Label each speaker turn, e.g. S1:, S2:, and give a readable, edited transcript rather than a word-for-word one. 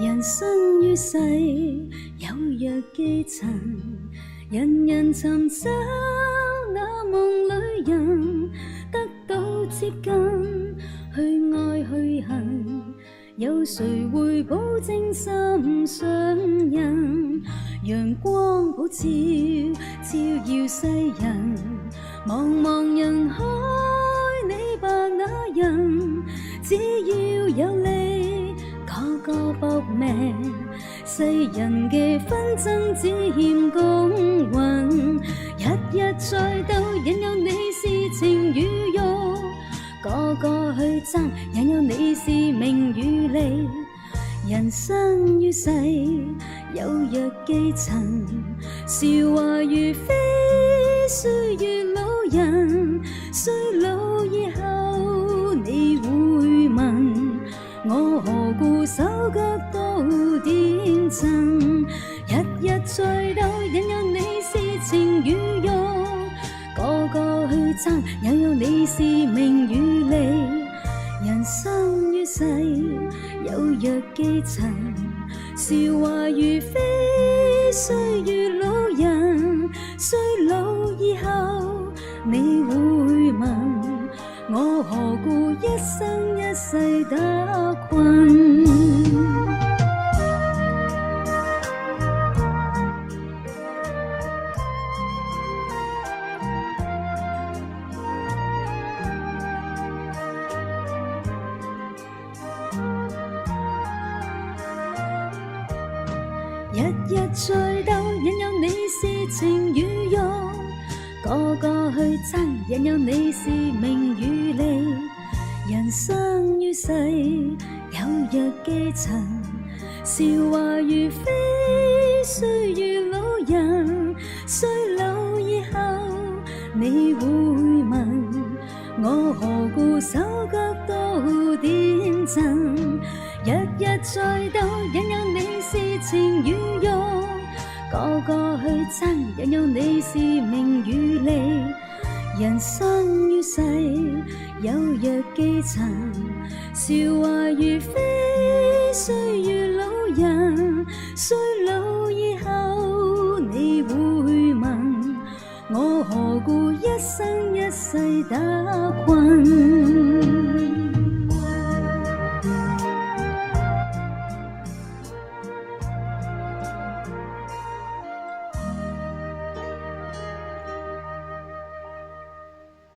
S1: 人生於世有若寄塵，人人尋找那夢裏人，得到接近，去愛去恨，有誰會保證心上人？陽光普照，照耀世人，茫茫人海你白那人，只要有你個個搏命，世人嘅紛爭只欠公允，日日在鬥引誘你是情與欲，個個去爭引誘你是名與利，人生於世有若寄塵，韶華如飛，歲月老人，衰老以後你會問，我何故手腳都點震，日日在鬥引誘你是情與欲，個個去爭引誘你是名與利，人生於世有若寄塵，韶華如飛，歲月老人，衰老以後你會問，我何故一生一世打困？日日在鬥引誘你是情與欲，個個去爭引誘你是名與利，人生於世有若寄塵，韶華如飛，歲月老人，衰老以後你會問，我何故手腳都點震，日日在鬥引誘你是情與欲，個個去爭引誘你是名與利，人生於世有若寄塵，韶華如飛，歲月老人，衰老以後你會問，我何故一生一世打